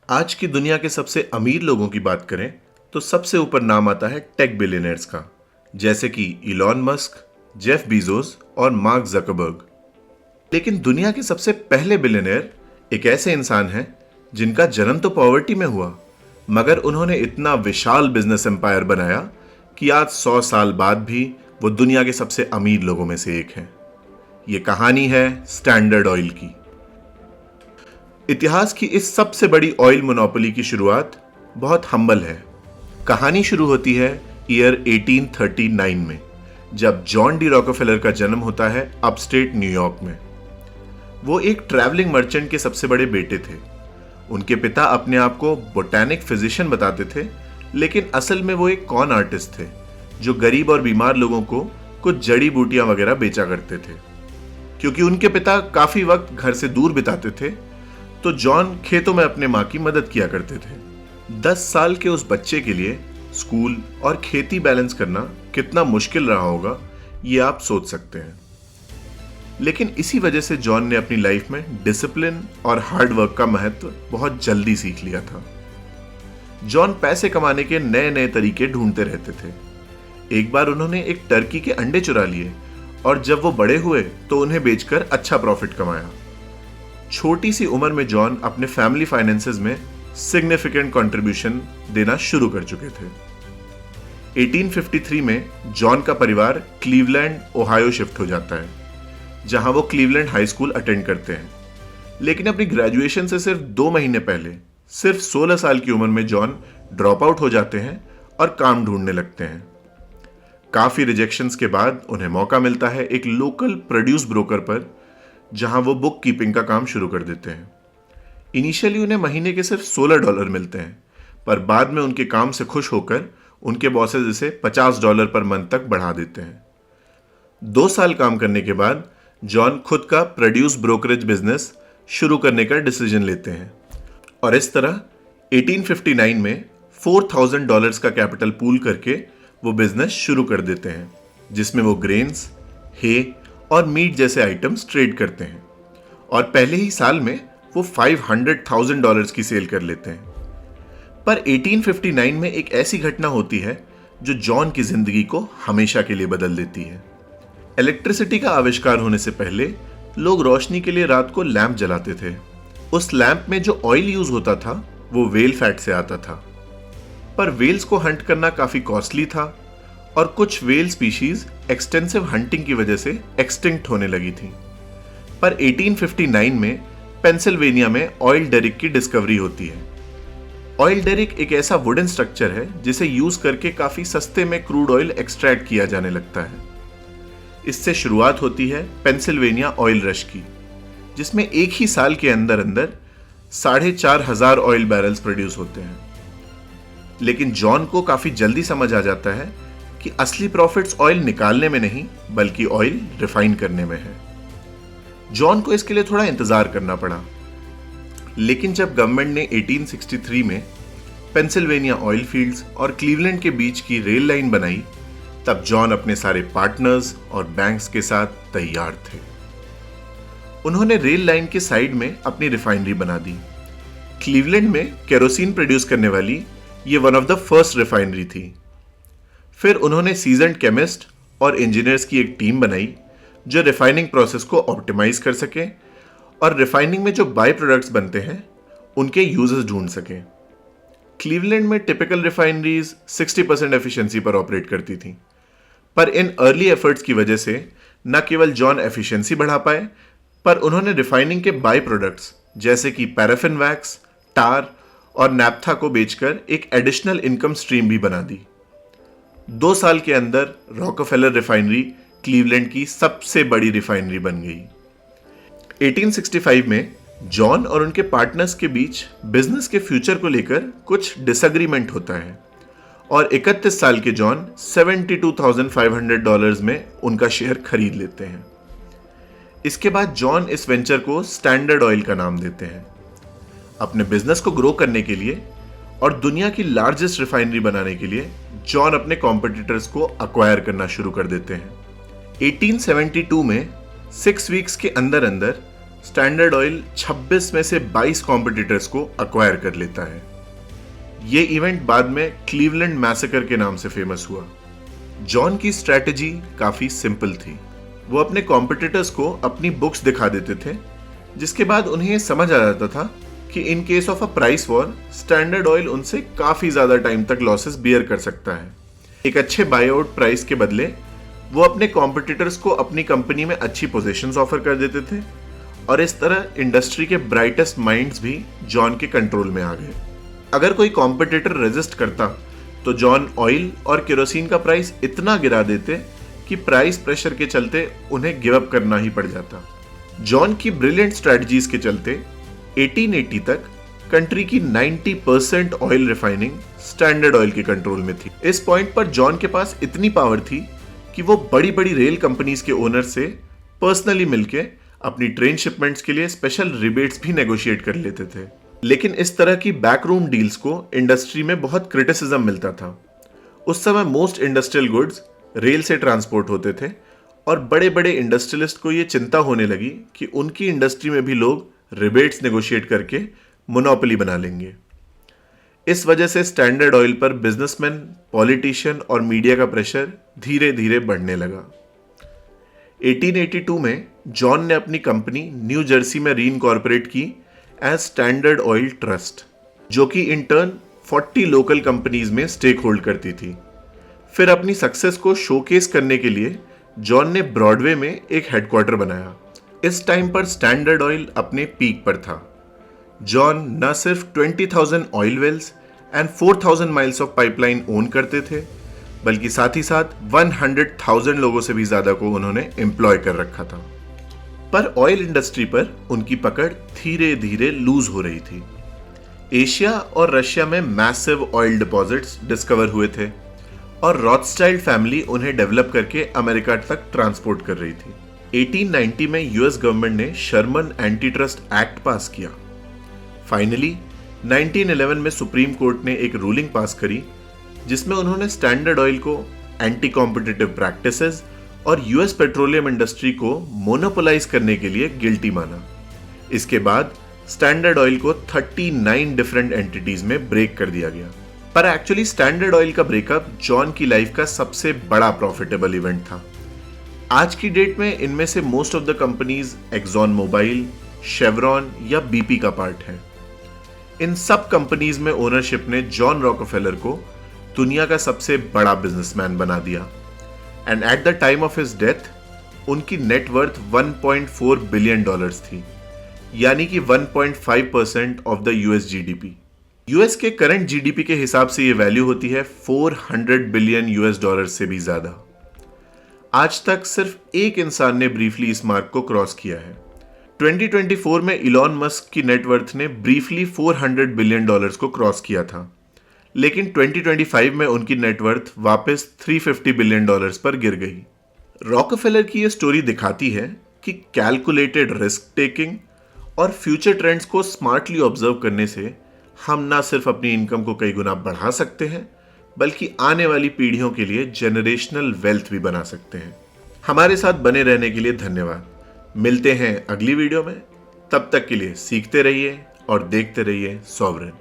आज की दुनिया के सबसे अमीर लोगों की बात करें तो सबसे ऊपर नाम आता है टेक बिलियनर्स का, जैसे कि इलॉन मस्क, जेफ बीजोस और मार्क जकरबर्ग। लेकिन दुनिया के सबसे पहले बिलियनर एक ऐसे इंसान हैं जिनका जन्म तो पॉवर्टी में हुआ, मगर उन्होंने इतना विशाल बिजनेस एम्पायर बनाया कि आज 100 साल बाद भी वो दुनिया के सबसे अमीर लोगों में से एक हैं। ये कहानी है स्टैंडर्ड ऑयल की। इतिहास की इस सबसे बड़ी ऑयल मोनोपोली की शुरुआत बहुत हम्बल है। कहानी शुरू होती है ईयर 1839 में, जब जॉन डी रॉकफेलर का जन्म होता है अपस्टेट न्यूयॉर्क में। वो एक ट्रैवलिंग मर्चेंट के सबसे बड़े बेटे थे। उनके पिता अपने आप को बोटैनिक फिजिशियन बताते थे, लेकिन असल में वो एक कॉन आर्टिस्ट थे जो गरीब और बीमार लोगों को कुछ जड़ी बूटियां वगैरह बेचा करते थे। क्योंकि उनके पिता काफी वक्त घर से दूर बिताते थे, तो जॉन खेतों में अपने माँ की मदद किया करते थे। 10 साल के उस बच्चे के लिए स्कूल और खेती बैलेंस करना कितना मुश्किल रहा होगा, ये आप सोच सकते हैं। लेकिन इसी वजह से जॉन ने अपनी लाइफ में डिसिप्लिन और हार्ड वर्क का महत्व बहुत जल्दी सीख लिया था। जॉन पैसे कमाने के नए नए तरीके ढूंढते रहते थे। एक बार उन्होंने एक टर्की के अंडे चुरा लिए और जब वो बड़े हुए तो उन्हें बेचकर अच्छा प्रॉफिट कमाया। छोटी सी उम्र में जॉन अपने फैमिली फाइनेंसेस में सिग्निफिकेंट कंट्रीब्यूशन देना शुरू कर चुके थे। 1853 में जॉन का परिवार क्लीवलैंड, ओहायो शिफ्ट हो जाता है, जहां वो क्लीवलैंड हाई स्कूल अटेंड करते हैं। लेकिन अपनी ग्रेजुएशन से सिर्फ 2 महीने पहले, सिर्फ 16 साल की उम्र में जॉन ड्रॉप आउट हो जाते हैं और काम ढूंढने लगते हैं। काफी रिजेक्शंस के बाद उन्हें मौका मिलता है एक लोकल प्रोड्यूस ब्रोकर पर, जहां वो बुक कीपिंग का काम शुरू कर देते हैं। इनिशियली उन्हें महीने के सिर्फ $16 मिलते हैं, पर बाद में उनके काम से खुश होकर उनके बॉसेस इसे $50 पर मंथ तक बढ़ा देते हैं। 2 साल काम करने के बाद जॉन खुद का प्रोड्यूस ब्रोकरेज बिजनेस शुरू करने का डिसीजन लेते हैं और इस तरह 1859 में $4000 का कैपिटल पूल करके वो बिजनेस शुरू कर देते हैं, जिसमें वो ग्रेन्स, हे और मीट जैसे आइटम्स ट्रेड करते हैं। और पहले ही साल में वो $500,000 की सेल कर लेते हैं। पर 1859 में एक ऐसी घटना होती है जो जॉन की जिंदगी को हमेशा के लिए बदल देती है। इलेक्ट्रिसिटी का आविष्कार होने से पहले लोग रोशनी के लिए रात को लैंप जलाते थे। उस लैंप में जो ऑयल यूज होता था वो वेल फैट से आता था, पर वेल्स को हंट करना काफी कॉस्टली था और कुछ वेल स्पीशीज एक्सटेंसिव हंटिंग की वजह से एक्सटिंक्ट होने लगी थी। पर 1859 में पेंसिल्वेनिया में ऑयल डेरिक की डिस्कवरी होती है। ऑयल डेरिक एक ऐसा वुडन स्ट्रक्चर है जिसे यूज करके काफी सस्ते में क्रूड ऑयल एक्सट्रैक्ट किया जाने लगता है। इससे शुरुआत होती है पेंसिल्वेनिया ऑयल रश की, जिसमें एक ही साल के अंदर अंदर 4,500 ऑयल बैरल्स प्रोड्यूस होते हैं। लेकिन जॉन को काफी जल्दी समझ आ जाता है कि असली प्रॉफिट्स ऑयल निकालने में नहीं बल्कि ऑयल रिफाइन करने में है। जॉन को इसके लिए थोड़ा इंतजार करना पड़ा, लेकिन जब गवर्नमेंट ने 1863 में पेंसिल्वेनिया ऑयल फील्ड्स और क्लीवलैंड के बीच की रेल लाइन बनाई, तब जॉन अपने सारे पार्टनर्स और बैंक्स के साथ तैयार थे। उन्होंने रेल लाइन के साइड में अपनी रिफाइनरी बना दी। क्लीवलैंड में केरोसिन प्रोड्यूस करने वाली ये one of the first refinery थी। फिर उन्होंने सीजन्ड केमिस्ट और इंजीनियर्स की एक टीम बनाई जो रिफाइनिंग प्रोसेस को ऑप्टिमाइज कर सके और रिफाइनिंग में जो बाय प्रोडक्ट्स बनते हैं उनके यूजेस ढूंढ सके। क्लीवलैंड में टिपिकल रिफाइनरीज 60% एफिशिएंसी पर ऑपरेट करती थी, पर इन अर्ली एफर्ट्स की वजह से न केवल जॉन एफिशिएंसी बढ़ा पाए, पर उन्होंने रिफाइनिंग के बाय प्रोडक्ट्स जैसे कि पैराफिन वैक्स, टार और नैप्था को बेचकर एक एडिशनल इनकम स्ट्रीम भी बना दी। 2 साल के अंदर रॉकफेलर रिफाइनरी क्लीवलैंड की सबसे बड़ी रिफाइनरी बन गई। 1865 में जॉन और उनके पार्टनर्स के बीच बिजनेस के फ्यूचर को लेकर कुछ डिसएग्रीमेंट होता है और 31 साल के जॉन $72,500 में उनका शेयर खरीद लेते हैं। इसके बाद जॉन इस वेंचर को स्टैंडर्ड ऑयल का नाम देते हैं। अपने बिजनेस को ग्रो करने के लिए और दुनिया की लार्जेस्ट रिफाइनरी बनाने के लिए जॉन अपने कॉम्पिटिटर्स को अक्वायर करना शुरू कर देते हैं। 1872 में 6 वीक्स के अंदर अंदर स्टैंडर्ड ऑयल 26 में से 22 कॉम्पिटिटर्स को अक्वायर कर लेता है। ये इवेंट बाद में क्लीवलैंड मैसेकर के नाम से फेमस हुआ। जॉन की स्ट्रैटेजी काफी सिंपल थी। वो अपने कॉम्पिटिटर्स को अपनी बुक्स दिखा देते थे, जिसके बाद उन्हें ये समझ आ जाता था कि in case of a price war standard oil उनसे काफी ज्यादा टाइम तक लॉसेस बियर कर सकता है। एक अच्छे बाय आउट प्राइस के बदले वो अपने कॉम्पिटिटर्स को अपनी कंपनी में अच्छी पोजीशंस ऑफर कर देते थे और इस तरह इंडस्ट्री के ब्राइटेस्ट माइंड्स भी जॉन के कंट्रोल में आ गए। अगर कोई कॉम्पिटिटर रेजिस्ट करता तो जॉन ऑयल और केरोसिन का प्राइस इतना गिरा देते कि प्राइस प्रेशर के चलते उन्हें गिव अप करना ही पड़ जाता। जॉन की ब्रिलियंट स्ट्रेटजीज के चलते 1880 तक कंट्री की 90% ऑयल रिफाइनिंग स्टैंडर्ड ऑयल के कंट्रोल में थी। इस पॉइंट पर जॉन के पास इतनी पावर थी कि वो बड़ी बड़ी रेल कंपनीज के ओनर से पर्सनली मिलके अपनी ट्रेन शिपमेंट्स के लिए स्पेशल रिबेट्स भी नेगोशिएट कर लेते थे। लेकिन इस तरह की बैकरूम डील्स को इंडस्ट्री में बहुत क्रिटिसिज्म मिलता था। उस समय मोस्ट इंडस्ट्रियल गुड्स रेल से ट्रांसपोर्ट होते थे और बड़े बड़े इंडस्ट्रियलिस्ट को ये चिंता होने लगी कि उनकी इंडस्ट्री में भी लोग रिबेट्स नेगोशिएट करके मोनोपोली बना लेंगे। इस वजह से स्टैंडर्ड ऑयल पर बिजनेसमैन, पॉलिटिशियन और मीडिया का प्रेशर धीरे धीरे बढ़ने लगा। 1882 में जॉन ने अपनी कंपनी न्यू जर्सी में रीइनकॉर्पोरेट की एज स्टैंडर्ड ऑयल ट्रस्ट, जो कि इन टर्न 40 लोकल कंपनीज में स्टेक होल्ड करती थी। फिर अपनी सक्सेस को शोकेस करने के लिए जॉन ने ब्रॉडवे में एक हेडक्वार्टर बनाया। इस टाइम पर स्टैंडर्ड ऑयल अपने पीक पर था। जॉन न सिर्फ 20,000 oil wells and 4,000 miles of pipeline own करते थे, बल्कि साथ ही साथ 100,000 लोगों से भी ज्यादा को उन्होंने एम्प्लॉय कर रखा था। पर ऑयल इंडस्ट्री पर उनकी पकड़ धीरे धीरे लूज हो रही थी। एशिया और रशिया में मैसिव ऑयल डिपॉजिट्स डिस्कवर हुए थे और रॉथस्टाइल्ड फैमिली उन्हें डेवलप करके अमेरिका तक ट्रांसपोर्ट कर रही थी। 1890 में यूएस गवर्नमेंट ने Sherman anti trust act pass किया। फाइनली 1911 में सुप्रीम कोर्ट ने एक रूलिंग पास करी जिसमें उन्होंने स्टैंडर्ड ऑयल को एंटी कॉम्पिटिटिव प्रैक्टिसेस और यूएस पेट्रोलियम इंडस्ट्री को मोनोपोलाइज करने के लिए गिल्टी माना। इसके बाद स्टैंडर्ड ऑयल को 39 डिफरेंट एंटिटीज में ब्रेक कर दिया गया। पर एक्चुअली स्टैंडर्ड ऑयल का ब्रेकअप जॉन की लाइफ का सबसे बड़ा प्रॉफिटेबल इवेंट था। आज की डेट में इनमें से most of the companies Exxon Mobil, Chevron या बीपी का पार्ट है। इन सब कंपनीज में ओनरशिप ने जॉन रॉकफेलर को दुनिया का सबसे बड़ा बिजनेसमैन बना दिया and at the time of his death उनकी नेटवर्थ 1.4 बिलियन डॉलर्स थी, यानी कि 1.5% of the US GDP. US के करंट जीडीपी के हिसाब से ये वैल्यू होती है 400 बिलियन यूएस डॉलर से भी ज्यादा। आज तक सिर्फ एक इंसान ने ब्रीफली इस मार्क को क्रॉस किया है। 2024 में इलॉन मस्क की नेटवर्थ ने ब्रीफली 400 बिलियन डॉलर्स को क्रॉस किया था, लेकिन 2025 में उनकी नेटवर्थ वापस 350 बिलियन डॉलर्स पर गिर गई। रॉकफेलर की यह स्टोरी दिखाती है कि कैलकुलेटेड रिस्क टेकिंग और फ्यूचर ट्रेंड्स को स्मार्टली ऑब्जर्व करने से हम ना सिर्फ अपनी इनकम को कई गुना बढ़ा सकते हैं, बल्कि आने वाली पीढ़ियों के लिए जेनरेशनल वेल्थ भी बना सकते हैं। हमारे साथ बने रहने के लिए धन्यवाद। मिलते हैं अगली वीडियो में। तब तक के लिए सीखते रहिए और देखते रहिए सॉवरेन।